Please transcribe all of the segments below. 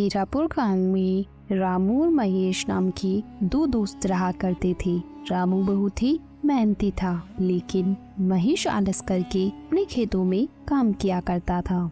मीरापुर गांव में रामू और महेश नाम के दो दोस्त रहा करते थे। रामू बहुत ही मेहनती था, लेकिन महेश आलस करके अपने खेतों में काम किया करता था।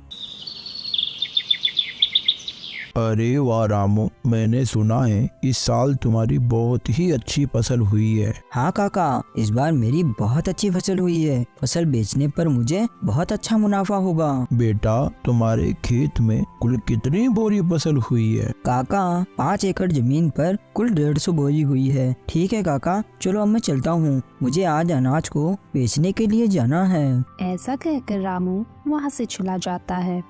अरे वाह रामू, मैंने सुना है इस साल तुम्हारी बहुत ही अच्छी फसल हुई है। हाँ काका, इस बार मेरी बहुत अच्छी फसल हुई है। फसल बेचने पर मुझे बहुत अच्छा मुनाफा होगा। बेटा, तुम्हारे खेत में कुल कितनी बोरी फसल हुई है? काका, 5 एकड़ जमीन पर कुल 150 बोरी हुई है। ठीक है काका, चलो अब मैं चलता हूँ, मुझे आज अनाज को बेचने के लिए जाना है। ऐसा कहकर रामू वहाँ से चला जाता है।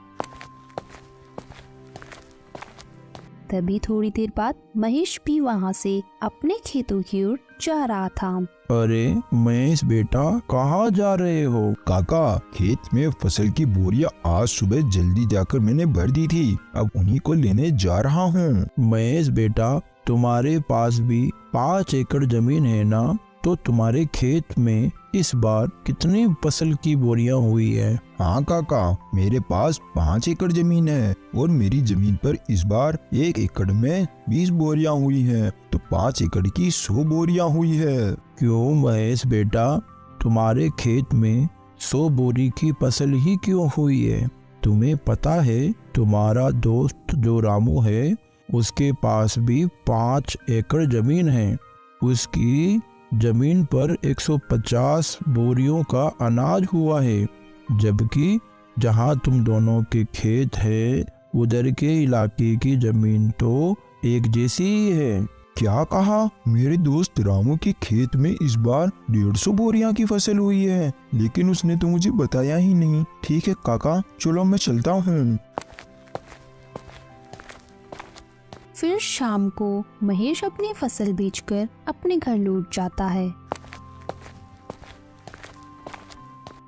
तभी थोड़ी देर बाद महेश भी वहाँ से अपने खेतों की ओर जा रहा था। अरे महेश बेटा, कहाँ जा रहे हो? काका, खेत में फसल की बोरियां आज सुबह जल्दी जाकर मैंने भर दी थी, अब उन्हीं को लेने जा रहा हूँ। महेश बेटा, तुम्हारे पास भी 5 एकड़ जमीन है ना? तो तुम्हारे खेत में इस बार कितनी फसल की बोरियां हुई है? हाँ काका, मेरे पास 5 एकड़ जमीन है और मेरी जमीन पर इस बार 1 एकड़ में 20 बोरियां हुई हैं, तो 5 एकड़ की 100 बोरियां हुई है। क्यों महेश बेटा, तुम्हारे खेत में 100 बोरी की फसल ही क्यों हुई है? तुम्हें पता है तुम्हारा दोस्त जो रामू है, उसके पास भी 5 एकड़ जमीन है। उसकी जमीन पर 150 बोरियों का अनाज हुआ है, जबकि जहां तुम दोनों के खेत है उधर के इलाके की जमीन तो एक जैसी ही है। क्या कहा? मेरे दोस्त रामू के खेत में इस बार 150 बोरियां की फसल हुई है, लेकिन उसने तो मुझे बताया ही नहीं। ठीक है काका, चलो मैं चलता हूँ। फिर शाम को महेश अपनी फसल बेचकर अपने घर लौट जाता है।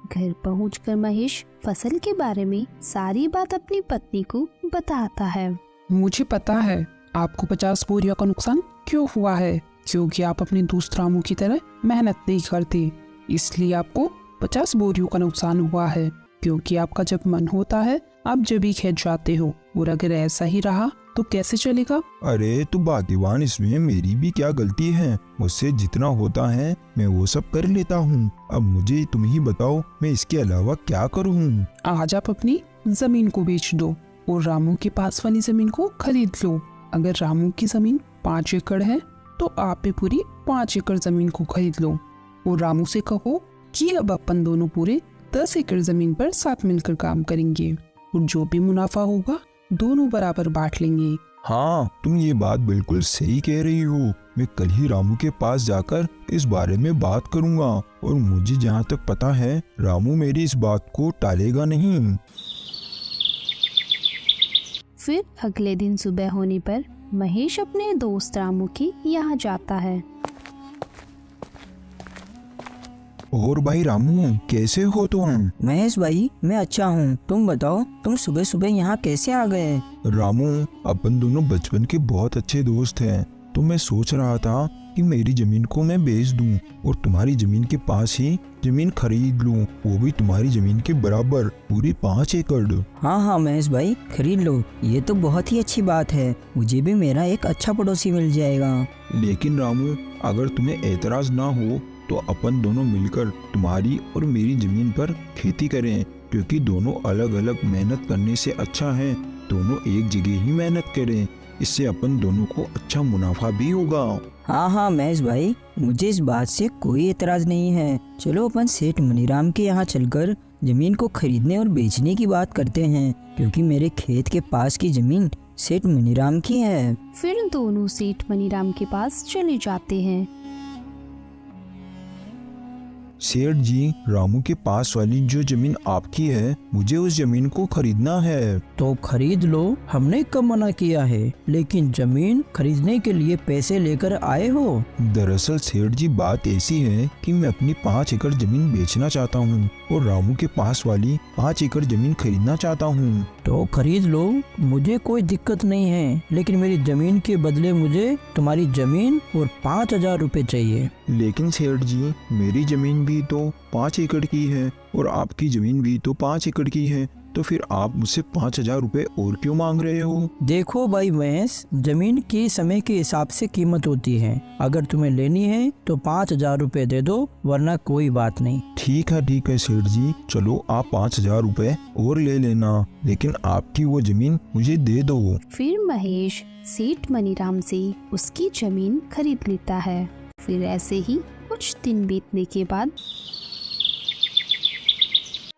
घर पहुंचकर महेश फसल के बारे में सारी बात अपनी पत्नी को बताता है। मुझे पता है आपको 50 बोरियों का नुकसान क्यों हुआ है, क्योंकि आप अपने दोस्त रामू की तरह मेहनत नहीं करते, इसलिए आपको 50 बोरियों का नुकसान हुआ है। क्योंकि आपका जब मन होता है आप जब भी खेत जाते हो, और अगर ऐसा ही रहा तो कैसे चलेगा? अरे तू भाग्यवान, इसमें मेरी भी क्या गलती है? मुझसे जितना होता है मैं वो सब कर लेता हूँ। अब मुझे तुम ही बताओ, मैं इसके अलावा क्या करूँ? आज आप अपनी जमीन को बेच दो और रामू के पास वाली जमीन को खरीद लो। अगर रामू की जमीन 5 एकड़ है तो आप भी पूरी 5 एकड़ जमीन को खरीद लो, और रामू से कहो कि अब अपन दोनों पूरे 10 एकड़ जमीन पर साथ मिलकर काम करेंगे, और जो भी मुनाफा होगा दोनों बराबर बांट लेंगे। हाँ, तुम ये बात बिल्कुल सही कह रही हो। मैं कल ही रामू के पास जाकर इस बारे में बात करूंगा, और मुझे जहाँ तक पता है रामू मेरी इस बात को टालेगा नहीं। फिर अगले दिन सुबह होने पर महेश अपने दोस्त रामू के यहाँ जाता है। और भाई रामू, कैसे हो तुम? महेश भाई, मैं अच्छा हूँ, तुम बताओ, तुम सुबह सुबह यहाँ कैसे आ गए? रामू, अपन दोनों बचपन के बहुत अच्छे दोस्त हैं, तो मैं सोच रहा था कि मेरी जमीन को मैं बेच दूं और तुम्हारी जमीन के पास ही जमीन खरीद लूं, वो भी तुम्हारी जमीन के बराबर, पूरी 5 एकड़। हाँ हाँ महेश भाई, खरीद लो, ये तो बहुत ही अच्छी बात है, मुझे भी मेरा एक अच्छा पड़ोसी मिल जाएगा। लेकिन रामू, अगर तुम्हें ऐतराज ना हो तो अपन दोनों मिलकर तुम्हारी और मेरी जमीन पर खेती करें, क्योंकि दोनों अलग अलग मेहनत करने से अच्छा है दोनों एक जगह ही मेहनत करें, इससे अपन दोनों को अच्छा मुनाफा भी होगा। हाँ हाँ महेश भाई, मुझे इस बात से कोई एतराज नहीं है। चलो अपन सेठ मनीराम के यहाँ चलकर जमीन को खरीदने और बेचने की बात करते हैं, क्योंकि मेरे खेत के पास की जमीन सेठ मनीराम की है। फिर दोनों सेठ मनीराम के पास चले जाते हैं। सेठ जी, रामू के पास वाली जो जमीन आपकी है, मुझे उस जमीन को खरीदना है। तो खरीद लो, हमने कब मना किया है, लेकिन जमीन खरीदने के लिए पैसे लेकर आए हो? दरअसल सेठ जी, बात ऐसी है कि मैं अपनी 5 एकड़ जमीन बेचना चाहता हूँ और रामू के पास वाली 5 एकड़ जमीन खरीदना चाहता हूँ। तो खरीद लो, मुझे कोई दिक्कत नहीं है, लेकिन मेरी जमीन के बदले मुझे तुम्हारी जमीन और 5,000 रुपए चाहिए। लेकिन सेठ जी, मेरी जमीन भी तो 5 एकड़ की है और आपकी जमीन भी तो 5 एकड़ की है, तो फिर आप मुझसे 5,000 रुपए और क्यों मांग रहे हो? देखो भाई महेश, जमीन की समय के हिसाब से कीमत होती है। अगर तुम्हें लेनी है तो 5,000 रुपए दे दो, वरना कोई बात नहीं। ठीक है सेठ जी, चलो आप 5,000 रुपए और ले लेना, लेकिन आपकी वो जमीन मुझे दे दो। फिर महेश सेठ मनीराम से उसकी जमीन खरीद लेता है। फिर ऐसे ही कुछ दिन बीतने के बाद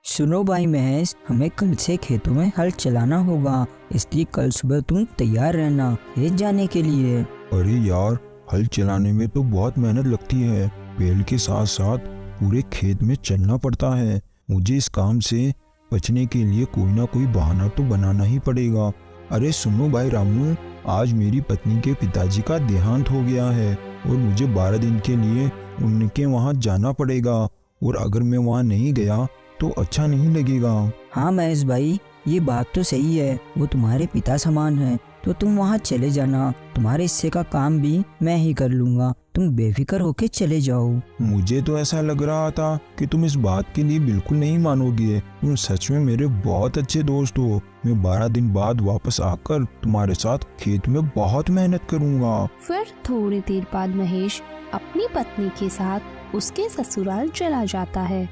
सुनो भाई महेश, हमें कल से खेतों में हल चलाना होगा, इसलिए कल सुबह तुम तैयार रहना खेत जाने के लिए। अरे यार, हल चलाने में तो बहुत मेहनत लगती है, बैल के साथ साथ पूरे खेत में चलना पड़ता है। मुझे इस काम से बचने के लिए कोई ना कोई बहाना तो बनाना ही पड़ेगा। अरे सुनो भाई रामू, आज मेरी पत्नी के पिताजी का देहांत हो गया है और मुझे 12 दिन के लिए उनके वहाँ जाना पड़ेगा, और अगर मैं वहाँ नहीं गया तो अच्छा नहीं लगेगा। हाँ महेश भाई, ये बात तो सही है, वो तुम्हारे पिता समान है, तो तुम वहाँ चले जाना। तुम्हारे हिस्से का काम भी मैं ही कर लूँगा, तुम बेफिक्र होके चले जाओ। मुझे तो ऐसा लग रहा था कि तुम इस बात के लिए बिल्कुल नहीं मानोगे। तुम सच में मेरे बहुत अच्छे दोस्त हो। मैं 12 दिन बाद वापस आकर तुम्हारे साथ खेत में बहुत मेहनत करूँगा। फिर थोड़ी देर बाद महेश अपनी पत्नी के साथ उसके ससुराल चला जाता है,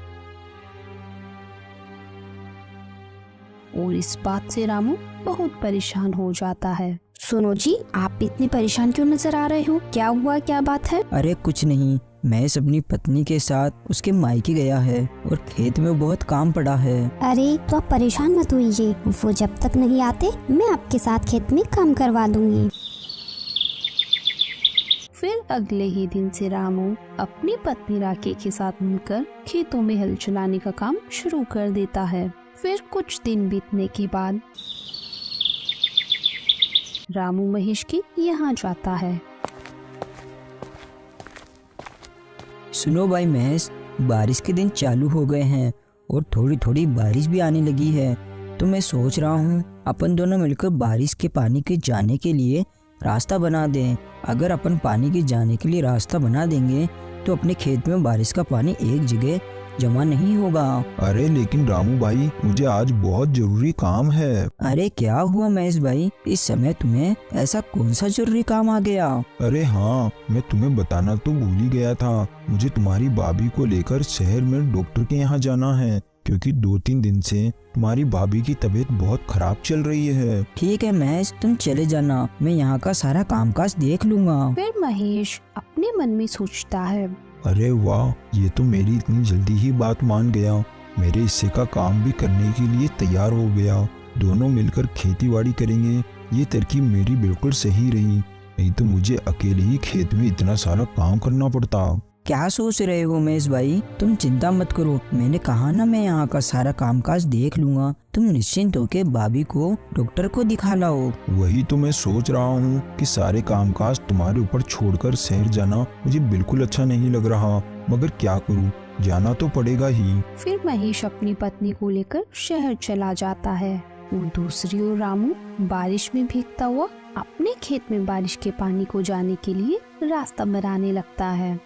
और इस बात से रामू बहुत परेशान हो जाता है। सुनो जी, आप इतने परेशान क्यों नजर आ रहे हो? क्या हुआ, क्या बात है? अरे कुछ नहीं, महेश अपनी पत्नी के साथ उसके मायके गया है और खेत में बहुत काम पड़ा है। अरे तो आप परेशान मत होइए, वो जब तक नहीं आते मैं आपके साथ खेत में काम करवा दूंगी। फिर अगले ही दिन से रामू अपनी पत्नी राके के साथ मिलकर खेतों में हल चलाने का काम शुरू कर देता है। फिर कुछ दिन बीतने के बाद रामू महेश के यहाँ जाता है। सुनो भाई महेश, बारिश के दिन चालू हो गए हैं और थोड़ी थोड़ी बारिश भी आने लगी है, तो मैं सोच रहा हूँ अपन दोनों मिलकर बारिश के पानी के जाने के लिए रास्ता बना दें। अगर अपन पानी के जाने के लिए रास्ता बना देंगे तो अपने खेत में बारिश का पानी एक जगह जमा नहीं होगा। अरे लेकिन रामू भाई, मुझे आज बहुत जरूरी काम है। अरे क्या हुआ महेश भाई, इस समय तुम्हें ऐसा कौन सा जरूरी काम आ गया? अरे हाँ, मैं तुम्हें बताना तो भूल ही गया था। मुझे तुम्हारी भाभी को लेकर शहर में डॉक्टर के यहाँ जाना है, क्योंकि 2-3 दिन से तुम्हारी भाभी की तबीयत बहुत खराब चल रही है। ठीक है महेश, तुम चले जाना, मैं यहाँ का सारा कामकाज देख लूँगा। फिर महेश अपने मन में सोचता है, अरे वाह, ये तो मेरी इतनी जल्दी ही बात मान गया। मेरे हिस्से का काम भी करने के लिए तैयार हो गया। दोनों मिलकर खेतीबाड़ी करेंगे। ये तरकीब मेरी बिल्कुल सही रही, नहीं तो मुझे अकेले ही खेत में इतना सारा काम करना पड़ता। क्या सोच रहे हो महेश भाई, तुम चिंता मत करो, मैंने कहा ना मैं यहाँ का सारा कामकाज देख लूँगा। तुम निश्चिंत होकर भाभी को डॉक्टर को दिखा लाओ। वही तो मैं सोच रहा हूँ कि सारे कामकाज तुम्हारे ऊपर छोड़कर शहर जाना मुझे बिल्कुल अच्छा नहीं लग रहा, मगर क्या करूँ, जाना तो पड़ेगा ही। फिर महेश अपनी पत्नी को लेकर शहर चला जाता है, और दूसरी ओर रामू बारिश में भीगता हुआ अपने खेत में बारिश के पानी को जाने के लिए रास्ता बनाने लगता है।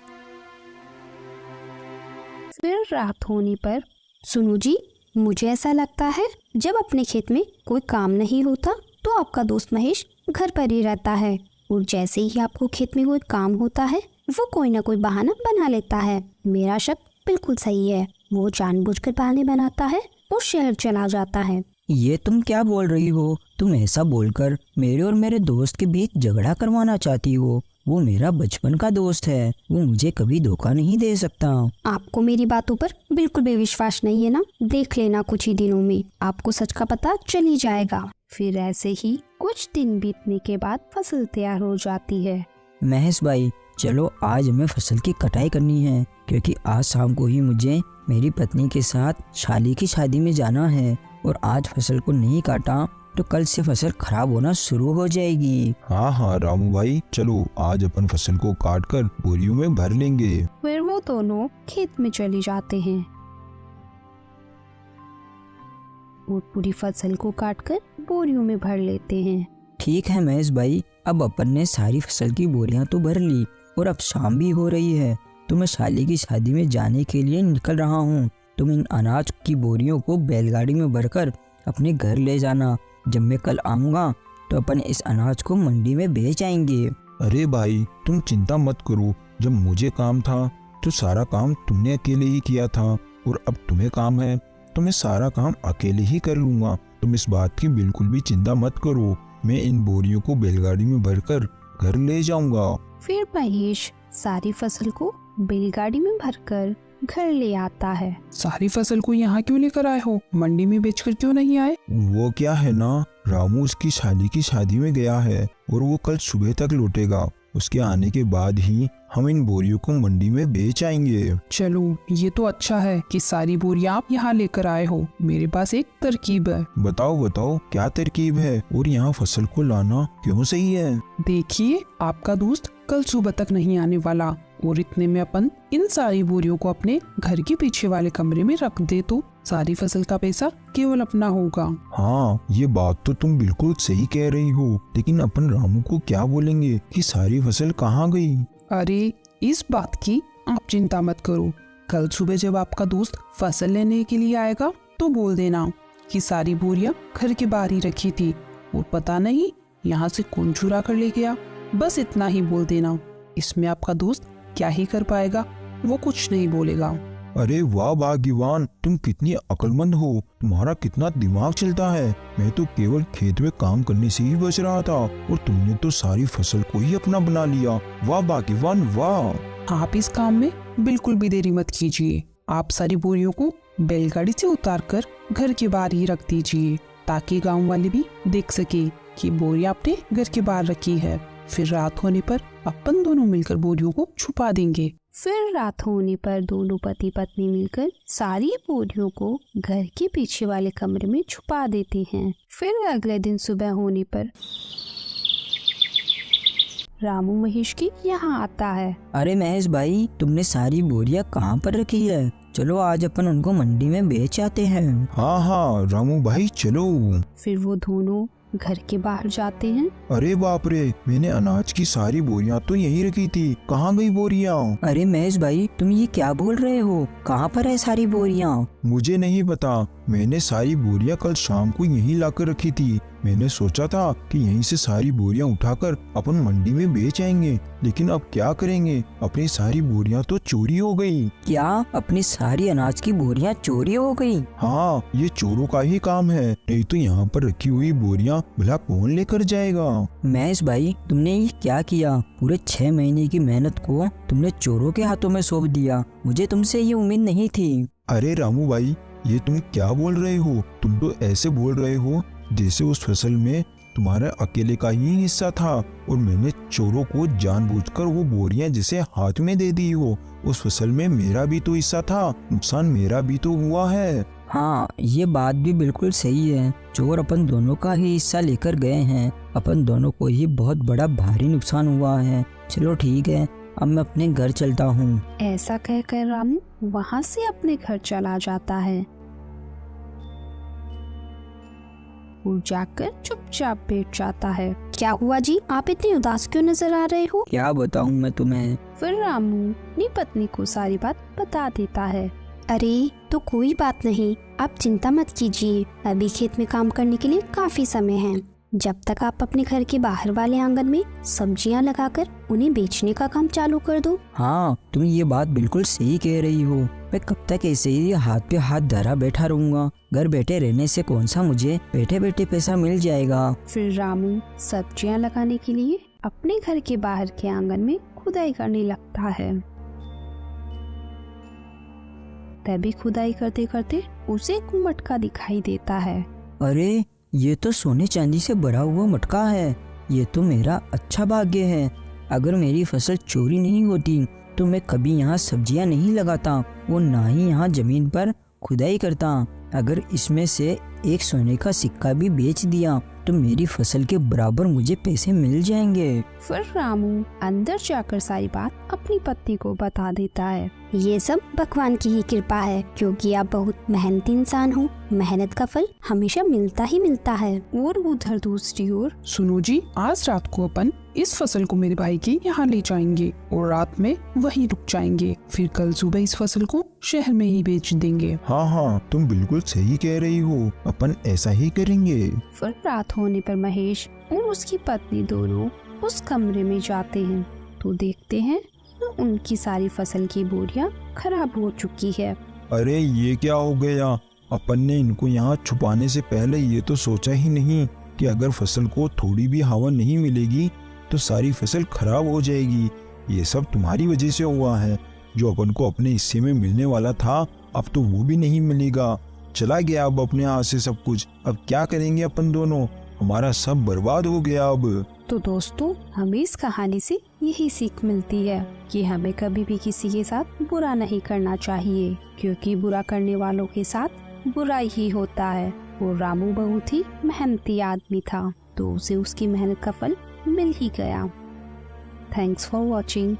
फिर रात होने पर सुनो जी, मुझे ऐसा लगता है जब अपने खेत में कोई काम नहीं होता तो आपका दोस्त महेश घर पर ही रहता है, और जैसे ही आपको खेत में कोई काम होता है वो कोई ना कोई बहाना बना लेता है। मेरा शक बिल्कुल सही है, वो जानबूझकर बहाने बनाता है और शहर चला जाता है। ये तुम क्या बोल रही हो? तुम ऐसा बोलकर मेरे और मेरे दोस्त के बीच झगड़ा करवाना चाहती हो? वो मेरा बचपन का दोस्त है, वो मुझे कभी धोखा नहीं दे सकता। आपको मेरी बातों पर बिल्कुल भी विश्वास नहीं है ना? देख लेना, कुछ ही दिनों में आपको सच का पता चल ही जाएगा। फिर ऐसे ही कुछ दिन बीतने के बाद फसल तैयार हो जाती है। महेश भाई, चलो आज हमें फसल की कटाई करनी है, क्योंकि आज शाम को ही मुझे मेरी पत्नी के साथ शाली की शादी में जाना है, और आज फसल को नहीं काटा तो कल से फसल खराब होना शुरू हो जाएगी। हाँ रामू भाई, चलो आज अपन फसल को काट कर बोरियों में भर लेंगे। फिर वो दोनों खेत में चले जाते हैं और पूरी फसल को काटकर बोरियों में भर लेते हैं। ठीक है महेश भाई, अब अपन ने सारी फसल की बोरियां तो भर ली और अब शाम भी हो रही है, तो मैं शाली की शादी में जाने के लिए निकल रहा हूँ। तुम इन अनाज की बोरियों को बैलगाड़ी में भरकर अपने घर ले जाना। जब मैं कल आऊँगा तो अपन इस अनाज को मंडी में बेच आएंगे। अरे भाई तुम चिंता मत करो, जब मुझे काम था तो सारा काम तुमने अकेले ही किया था, और अब तुम्हें काम है तो मैं सारा काम अकेले ही कर लूँगा। तुम इस बात की बिल्कुल भी चिंता मत करो, मैं इन बोरियों को बैलगाड़ी में भरकर घर ले जाऊँगा। फिर महेश सारी फसल को बैलगाड़ी में भरकर घर ले आता है। सारी फसल को यहाँ क्यों लेकर आए हो? मंडी में बेचकर क्यों नहीं आए? वो क्या है ना, रामू उसकी शादी में गया है और वो कल सुबह तक लौटेगा। उसके आने के बाद ही हम इन बोरियों को मंडी में बेच आएंगे। चलो ये तो अच्छा है कि सारी बोरियां आप यहाँ लेकर आए हो। मेरे पास एक तरकीब है। बताओ बताओ क्या तरकीब है, और यहाँ फसल को लाना क्यों सही है? देखिए, आपका दोस्त कल सुबह तक नहीं आने वाला, और इतने में अपन इन सारी बोरियों को अपने घर के पीछे वाले कमरे में रख दे तो सारी फसल का पैसा केवल अपना होगा। हाँ ये बात तो तुम बिल्कुल सही कह रही हो, लेकिन अपन रामू को क्या बोलेंगे कि सारी फसल कहाँ गई? अरे इस बात की आप चिंता मत करो। कल सुबह जब आपका दोस्त फसल लेने के लिए आएगा तो बोल देना कि सारी बोरियां घर के बाहर ही रखी थी और पता नहीं यहाँ से कौन चुरा कर ले गया। बस इतना ही बोल देना। इसमें आपका दोस्त क्या ही कर पाएगा, वो कुछ नहीं बोलेगा। अरे वाह भाग्यवान, तुम कितनी अक्लमंद हो, तुम्हारा कितना दिमाग चलता है। मैं तो केवल खेत में काम करने से ही बच रहा था और तुमने तो सारी फसल को ही अपना बना लिया। वाह भाग्यवान वाह। आप इस काम में बिल्कुल भी देरी मत कीजिए। आप सारी बोरियों को बैलगाड़ी से उतारकर घर के बाहर ही रख दीजिए, ताकि गांव वाले भी देख सके कि बोरियां आपने घर के बाहर रखी है। फिर रात होने पर अपन दोनों मिलकर बोरियों को छुपा देंगे। फिर रात होने पर दोनों पति पत्नी मिलकर सारी बोरियों को घर के पीछे वाले कमरे में छुपा देते हैं। फिर अगले दिन सुबह होने पर रामू महेश की यहाँ आता है। अरे महेश भाई, तुमने सारी बोरियां कहाँ पर रखी है? चलो आज अपन उनको मंडी में बेच आते हैं। हाँ हाँ रामू भाई चलो। फिर वो दोनों घर के बाहर जाते हैं। अरे बाप रे, मैंने अनाज की सारी बोरियां तो यहीं रखी थी, कहाँ गई बोरियां? अरे महेश भाई, तुम ये क्या बोल रहे हो? कहाँ पर है सारी बोरियां? मुझे नहीं पता, मैंने सारी बोरियां कल शाम को यहीं लाकर रखी थी। मैंने सोचा था कि यहीं से सारी बोरियां उठाकर अपन मंडी में बेच आएंगे, लेकिन अब क्या करेंगे, अपनी सारी बोरियां तो चोरी हो गई। क्या अपनी सारी अनाज की बोरियां चोरी हो गई? हाँ, ये चोरों का ही काम है, नहीं तो यहाँ पर रखी हुई बोरियां भला कौन लेकर जाएगा? महेश भाई, तुमने ये क्या किया? पूरे 6 महीने की मेहनत को तुमने चोरों के हाथों में सौंप दिया। मुझे तुमसे ये उम्मीद नहीं थी। अरे रामू भाई, ये तुम क्या बोल रहे हो? तुम तो ऐसे बोल रहे हो जैसे उस फसल में तुम्हारे अकेले का ही हिस्सा था और मैंने चोरों को जानबूझकर वो बोरियां जिसे हाथ में दे दी हो। उस फसल में मेरा भी तो हिस्सा था, नुकसान मेरा भी तो हुआ है। हाँ, ये बात भी बिल्कुल सही है। चोर अपन दोनों का ही हिस्सा लेकर गए हैं। अपन दोनों को ही बहुत बड़ा भारी नुकसान हुआ है। चलो ठीक है, अब मैं अपने घर चलता हूँ। ऐसा कहकर रामू वहाँ से अपने घर चला जाता है और जाकर चुपचाप बैठ जाता है। क्या हुआ जी, आप इतनी उदास क्यों नजर आ रहे हो? क्या बताऊँ मैं तुम्हें? फिर रामू अपनी पत्नी को सारी बात बता देता है। अरे तो कोई बात नहीं, आप चिंता मत कीजिए। अभी खेत में काम करने के लिए काफी समय है। जब तक आप अपने घर के बाहर वाले आंगन में सब्जियां लगाकर उन्हें बेचने का काम चालू कर दो। हाँ, तुम ये बात बिल्कुल सही कह रही हो। मैं कब तक ऐसे ही हाथ पे हाथ धरा बैठा रहूंगा? घर बैठे रहने से कौन सा मुझे बैठे बैठे पैसा मिल जाएगा। फिर रामू सब्जियां लगाने के लिए अपने घर के बाहर के आंगन में खुदाई करने लगता है। तभी खुदाई करते करते उसे एक मटका दिखाई देता है। अरे ये तो सोने चांदी से भरा हुआ मटका है। ये तो मेरा अच्छा भाग्य है। अगर मेरी फसल चोरी नहीं होती तो मैं कभी यहाँ सब्जियाँ नहीं लगाता और ना ही यहाँ जमीन पर खुदाई करता। अगर इसमें से एक सोने का सिक्का भी बेच दिया तो मेरी फसल के बराबर मुझे पैसे मिल जाएंगे। फिर रामू अंदर जाकर सारी बात अपनी पत्नी को बता देता है। ये सब भगवान की ही कृपा है, क्योंकि आप बहुत मेहनती इंसान हो। मेहनत का फल हमेशा मिलता ही मिलता है। और उधर दूसरी ओर सुनो जी, आज रात को अपन इस फसल को मेरे भाई के यहाँ ले जाएंगे और रात में वहीं रुक जाएंगे। फिर कल सुबह इस फसल को शहर में ही बेच देंगे। हाँ हाँ, तुम बिल्कुल सही कह रही हो, अपन ऐसा ही करेंगे। फिर रात होने पर महेश और उसकी पत्नी दोनों उस कमरे में जाते हैं तो देखते हैं उनकी सारी फसल की बोरियां खराब हो चुकी है। अरे ये क्या हो गया? अपन ने इनको यहाँ छुपाने से पहले ये तो सोचा ही नहीं कि अगर फसल को थोड़ी भी हवा नहीं मिलेगी तो सारी फसल खराब हो जाएगी। ये सब तुम्हारी वजह से हुआ है। जो अपन को अपने हिस्से में मिलने वाला था अब तो वो भी नहीं मिलेगा। चला गया अब अपने हाथ से सब कुछ। अब क्या करेंगे अपन दोनों? हमारा सब बर्बाद हो गया अब। तो दोस्तों, हमें इस कहानी से यही सीख मिलती है कि हमें कभी भी किसी के साथ बुरा नहीं करना चाहिए, क्योंकि बुरा करने वालों के साथ बुरा ही होता है। और रामू बहुत ही मेहनती आदमी था तो उसे उसकी मेहनत का फल मिल ही गया। Thanks for watching.